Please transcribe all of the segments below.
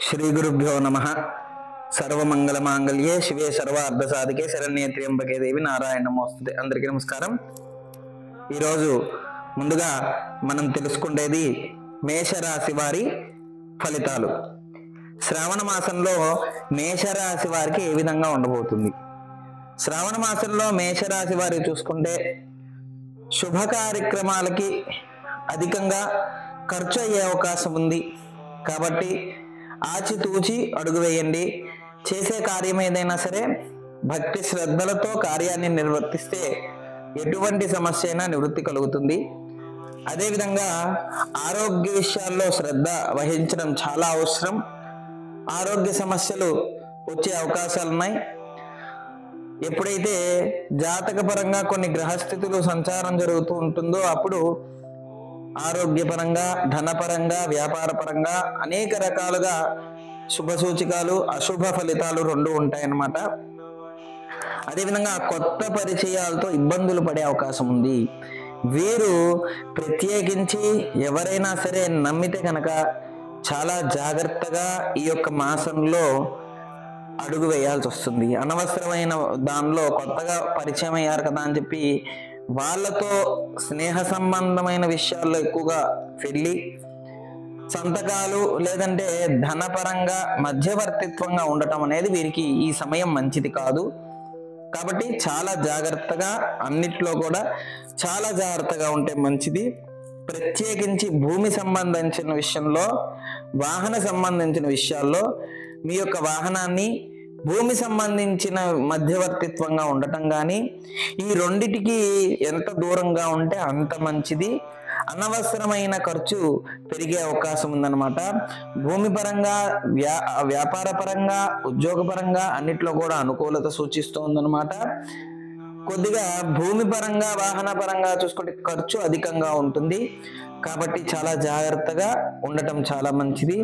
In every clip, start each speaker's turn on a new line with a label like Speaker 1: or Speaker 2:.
Speaker 1: శ్రీ గురుభ్యో నమః. సర్వమంగళ మాంగళ్యే శివే సర్వార్థ సాధికే శరణ్యే త్ర్యంబకే దేవి నారాయణ నమోస్తుతే. అందరికీ నమస్కారం. ఈరోజు ముందుగా మనం తెలుసుకునేది మేషరాశి వారి ఫలితాలు. శ్రావణ మాసంలో మేషరాశి వారికి ఏ విధంగా ఉండబోతుంది? శ్రావణ మాసంలో మేషరాశి వారి చూసుకుంటే శుభ కార్యక్రమాలకి అధికంగా ఖర్చు అయ్యే అవకాశం ఉంది. కాబట్టి ఆచితూచి అడుగు వేయండి. చేసే కార్యం ఏదైనా సరే భక్తి శ్రద్ధలతో కార్యాన్ని నిర్వర్తిస్తే ఎటువంటి సమస్య అయినా నివృత్తి కలుగుతుంది. అదేవిధంగా ఆరోగ్య విషయాల్లో శ్రద్ధ వహించడం చాలా అవసరం. ఆరోగ్య సమస్యలు వచ్చే అవకాశాలు ఉన్నాయి. ఎప్పుడైతే జాతకపరంగా కొన్ని గ్రహస్థితులు సంచారం జరుగుతూ ఉంటుందో అప్పుడు ఆరోగ్యపరంగా, ధనపరంగా, వ్యాపారపరంగా అనేక రకాలుగా శుభ సూచికలు, అశుభ ఫలితాలు రెండు ఉంటాయన్నమాట. అదేవిధంగా కొత్త పరిచయాలతో ఇబ్బందులు పడే అవకాశం ఉంది. వీరు ప్రత్యేకించి ఎవరైనా సరే నమ్మితే కనుక చాలా జాగ్రత్తగా ఈ యొక్క మాసంలో అడుగు వేయాల్సి వస్తుంది. అనవసరమైన దానిలో కొత్తగా పరిచయం అయ్యారు కదా అని చెప్పి వాళ్ళతో స్నేహ సంబంధమైన విషయాల్లో ఎక్కువగా వెళ్ళి సంతకాలు లేదంటే ధనపరంగా మధ్యవర్తిత్వంగా ఉండటం అనేది వీరికి ఈ సమయం మంచిది కాదు. కాబట్టి చాలా జాగ్రత్తగా, అన్నిట్లో కూడా చాలా జాగ్రత్తగా ఉంటే మంచిది. ప్రత్యేకించి భూమి సంబంధించిన విషయంలో, వాహన సంబంధించిన విషయాల్లో మీ యొక్క వాహనాన్ని భూమి సంబంధించిన మధ్యవర్తిత్వంగా ఉండటం కానీ ఈ రెండిటికి ఎంత దూరంగా ఉంటే అంత మంచిది. అనవసరమైన ఖర్చు పెరిగే అవకాశం ఉందన్నమాట. భూమి పరంగా, వ్యాపార పరంగా, ఉద్యోగపరంగా అన్నిట్లో కూడా అనుకూలత సూచిస్తోందన్నమాట. కొద్దిగా భూమి పరంగా, వాహన పరంగా చూసుకుంటే ఖర్చు అధికంగా ఉంటుంది. కాబట్టి చాలా జాగ్రత్తగా ఉండటం చాలా మంచిది.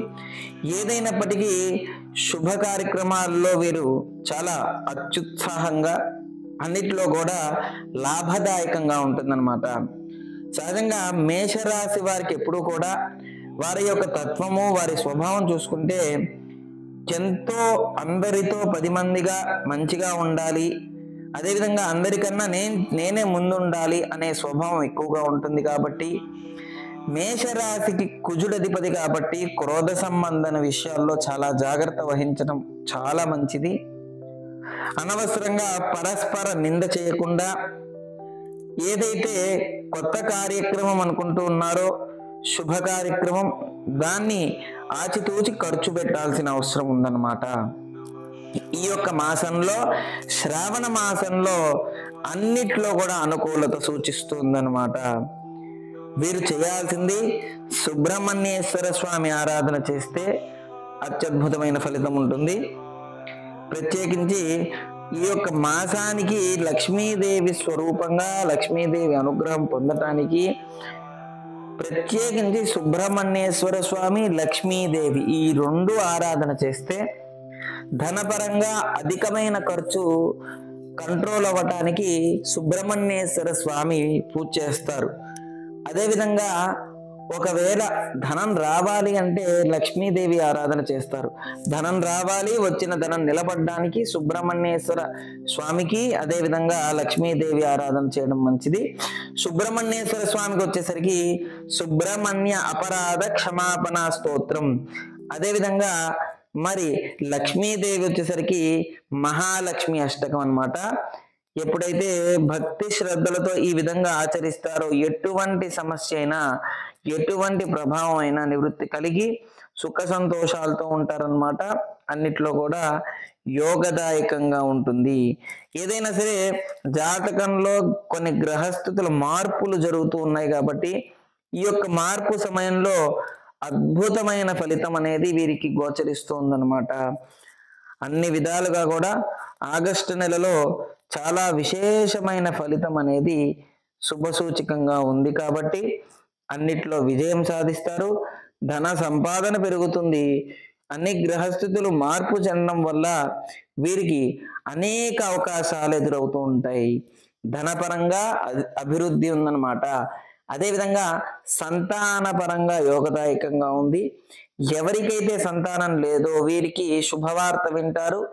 Speaker 1: ఏదైనప్పటికీ శుభ కార్యక్రమాల్లో వీరు చాలా అత్యుత్సాహంగా, అన్నిట్లో కూడా లాభదాయకంగా ఉంటుందన్నమాట. సహజంగా మేషరాశి వారికి ఎప్పుడూ కూడా వారి యొక్క తత్వము, వారి స్వభావం చూసుకుంటే ఎంతో అందరితో 10 మందిగా మంచిగా ఉండాలి, అదేవిధంగా అందరికన్నా నేనే ముందుండాలి అనే స్వభావం ఎక్కువగా ఉంటుంది. కాబట్టి మేషరాశికి కుజుడధిపతి కాబట్టి క్రోధ సంబంధన విషయాల్లో చాలా జాగ్రత్త వహించడం చాలా మంచిది. అనవసరంగా పరస్పర నింద చేయకుండా ఏదైతే కొత్త కార్యక్రమం అనుకుంటూ ఉన్నారో శుభ కార్యక్రమం, దాన్ని ఆచితూచి ఖర్చు పెట్టాల్సిన అవసరం ఉందన్నమాట. ఈ యొక్క మాసంలో, శ్రావణ మాసంలో అన్నిట్లో కూడా అనుకూలత సూచిస్తుందన్నమాట. వీరు చేయాల్సింది సుబ్రహ్మణ్యేశ్వర స్వామి ఆరాధన చేస్తే అత్యద్భుతమైన ఫలితం ఉంటుంది. ప్రత్యేకించి ఈ యొక్క మాసానికి లక్ష్మీదేవి స్వరూపంగా, లక్ష్మీదేవి అనుగ్రహం పొందటానికి ప్రత్యేకించి సుబ్రహ్మణ్యేశ్వర స్వామి, లక్ష్మీదేవి ఈ రెండు ఆరాధన చేస్తే ధనపరంగా అధికమైన ఖర్చు కంట్రోల్ అవ్వటానికి సుబ్రహ్మణ్యేశ్వర స్వామి పూజ చేస్తారు. అదేవిధంగా ఒకవేళ ధనం రావాలి అంటే లక్ష్మీదేవి ఆరాధన చేస్తారు. ధనం రావాలి, వచ్చిన ధనం నిలబడడానికి సుబ్రహ్మణ్యేశ్వర స్వామికి, అదేవిధంగా లక్ష్మీదేవి ఆరాధన చేయడం మంచిది. సుబ్రహ్మణ్యేశ్వర స్వామికి వచ్చేసరికి సుబ్రహ్మణ్య అపరాధ క్షమాపణ స్తోత్రం, అదేవిధంగా మరి లక్ష్మీదేవి వచ్చేసరికి మహాలక్ష్మి అష్టకం అన్నమాట. ఎప్పుడైతే భక్తి శ్రద్ధలతో ఈ విధంగా ఆచరిస్తారో ఎటువంటి సమస్య అయినా, ఎటువంటి ప్రభావం అయినా నివృత్తి కలిగి సుఖ సంతోషాలతో ఉంటారన్నమాట. అన్నిట్లో కూడా యోగదాయకంగా ఉంటుంది. ఏదైనా సరే జాతకంలో కొన్ని గ్రహస్థితుల మార్పులు జరుగుతూ ఉన్నాయి కాబట్టి ఈ యొక్క మార్పు సమయంలో అద్భుతమైన ఫలితం అనేది వీరికి గోచరిస్తుందన్నమాట. అన్ని విధాలుగా కూడా ఆగస్టు నెలలో చాలా విశేషమైన ఫలితం అనేది శుభసూచకంగా ఉంది. కాబట్టి అన్నిట్లో విజయం సాధిస్తారు. ధన సంపాదన పెరుగుతుంది. అన్ని గ్రహస్థితులు మార్పు చెందడం వల్ల వీరికి అనేక అవకాశాలు ఎదురవుతూ ఉంటాయి. ధనపరంగా అభివృద్ధి ఉందన్నమాట. అదేవిధంగా సంతానపరంగా యోగదాయకంగా ఉంది. ఎవరికైతే సంతానం లేదో వీరికి శుభవార్త వింటారు.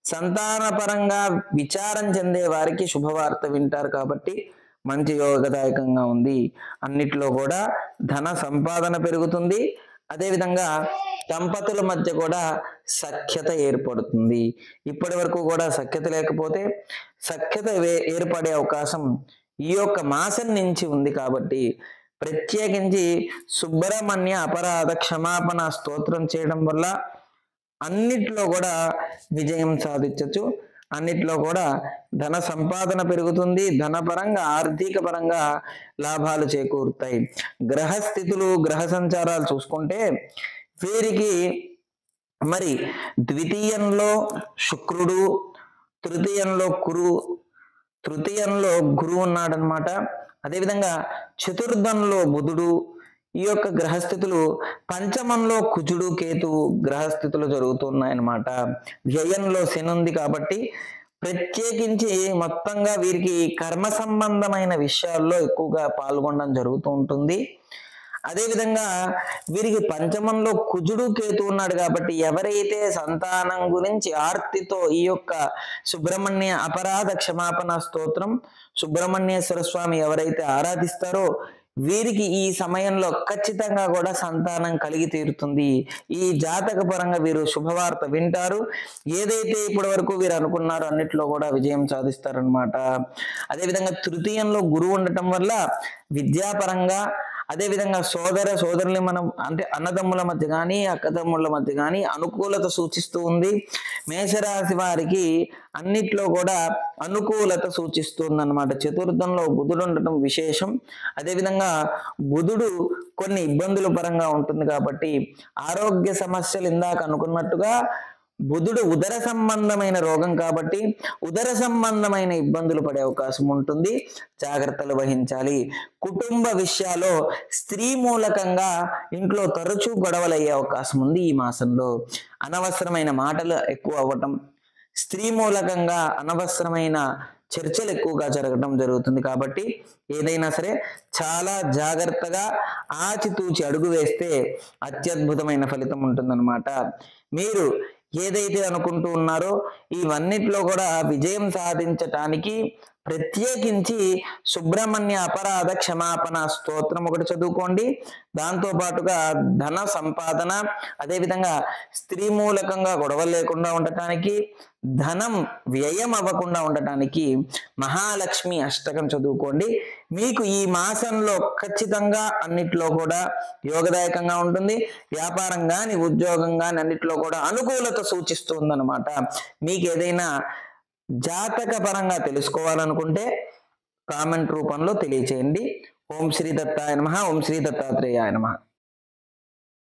Speaker 1: సంతానపరంగా విచారం చెందే వారికి శుభవార్త వింటారు. కాబట్టి మంచి యోగదాయకంగా ఉంది. అన్నిట్లో కూడా ధన సంపాదన పెరుగుతుంది. అదేవిధంగా దంపతుల మధ్య కూడా సఖ్యత ఏర్పడుతుంది. ఇప్పటి వరకు కూడా సఖ్యత లేకపోతే సఖ్యత ఏర్పడే అవకాశం ఈ యొక్క మాసం నుంచి ఉంది. కాబట్టి ప్రత్యేకించి సుబ్రహ్మణ్య అపరాధ క్షమాపణ స్తోత్రం చేయడం వల్ల అన్నిట్లో కూడా విజయం సాధించవచ్చు. అన్నిట్లో కూడా ధన సంపాదన పెరుగుతుంది. ధనపరంగా ఆర్థిక పరంగా లాభాలు చేకూరుతాయి. గ్రహస్థితులు గ్రహ సంచారాలు చూసుకుంటే వీరికి మరి ద్వితీయంలో శుక్రుడు, తృతీయంలో గురువు ఉన్నాడనమాట. అదేవిధంగా చతుర్థంలో బుధుడు, ఈ యొక్క గ్రహస్థితులు పంచమంలో కుజుడు కేతువు గ్రహస్థితులు జరుగుతున్నాయన్నమాట. వ్యయంలో శని ఉంది. కాబట్టి ప్రత్యేకించి మొత్తంగా వీరికి కర్మ సంబంధమైన విషయాల్లో ఎక్కువగా పాల్గొనడం జరుగుతూ ఉంటుంది. అదేవిధంగా వీరికి పంచమంలో కుజుడు కేతు ఉన్నాడు. కాబట్టి ఎవరైతే సంతానం గురించి ఆర్తితో ఈ యొక్క సుబ్రహ్మణ్య అపరాధ క్షమాపణ స్తోత్రం సుబ్రహ్మణ్యేశ్వర స్వామి ఎవరైతే ఆరాధిస్తారో వీరికి ఈ సమయంలో ఖచ్చితంగా కూడా సంతానం కలిగి తీరుతుంది. ఈ జాతక పరంగా వీరు శుభవార్త వింటారు. ఏదైతే ఇప్పటి వరకు వీరు అనుకున్నారో అన్నిట్లో కూడా విజయం సాధిస్తారనమాట. అదేవిధంగా తృతీయంలో గురువు ఉండటం వల్ల విద్యాపరంగా, అదేవిధంగా సోదరులు మనం అంటే అన్నదమ్ముల మధ్య కానీ అక్కదమ్ముల మధ్య కానీ అనుకూలత సూచిస్తూ ఉంది. మేషరాశి వారికి అన్నిట్లో కూడా అనుకూలత సూచిస్తుంది అన్నమాట. చతుర్థంలో బుధుడు ఉండటం విశేషం. అదేవిధంగా బుధుడు కొన్ని ఇబ్బందుల పరంగా ఉంటుంది. కాబట్టి ఆరోగ్య సమస్యలు ఇందాక అనుకున్నట్టుగా బుధుడు ఉదర సంబంధమైన రోగం కాబట్టి ఉదర సంబంధమైన ఇబ్బందులు పడే అవకాశం ఉంటుంది. జాగ్రత్తలు వహించాలి. కుటుంబ విషయాల్లో స్త్రీ మూలకంగా ఇంట్లో తరచూ గొడవలు అయ్యే అవకాశం ఉంది. ఈ మాసంలో అనవసరమైన మాటలు ఎక్కువ అవ్వటం, స్త్రీ మూలకంగా అనవసరమైన చర్చలు ఎక్కువగా జరగడం జరుగుతుంది. కాబట్టి ఏదైనా సరే చాలా జాగ్రత్తగా ఆచితూచి అడుగు వేస్తే అత్యద్భుతమైన ఫలితం ఉంటుందన్నమాట. మీరు ఏదైతే అనుకుంటూ ఉన్నారో ఇవన్నిట్లో కూడా విజయం సాధించటానికి ప్రత్యేకించి సుబ్రహ్మణ్య అపరాధ క్షమాపణ స్తోత్రం ఒకటి చదువుకోండి. దాంతో పాటుగా ధన సంపాదన, అదేవిధంగా స్త్రీ మూలకంగా గొడవలు లేకుండా ఉండటానికి, ధనం వ్యయం అవ్వకుండా ఉండటానికి మహాలక్ష్మి అష్టకం చదువుకోండి. మీకు ఈ మాసంలో ఖచ్చితంగా అన్నిట్లో కూడా యోగదాయకంగా ఉంటుంది. వ్యాపారం కానీ ఉద్యోగం కానీ అన్నిట్లో కూడా అనుకూలత సూచిస్తుందన్నమాట. మీకు ఏదైనా జాతక పరంగా తెలుసుకోవాలనుకుంటే కామెంట్ రూపంలో తెలియచేయండి. ఓం శ్రీ దత్తాయ నమః. ఓం శ్రీ దత్తాత్రేయాయ నమః.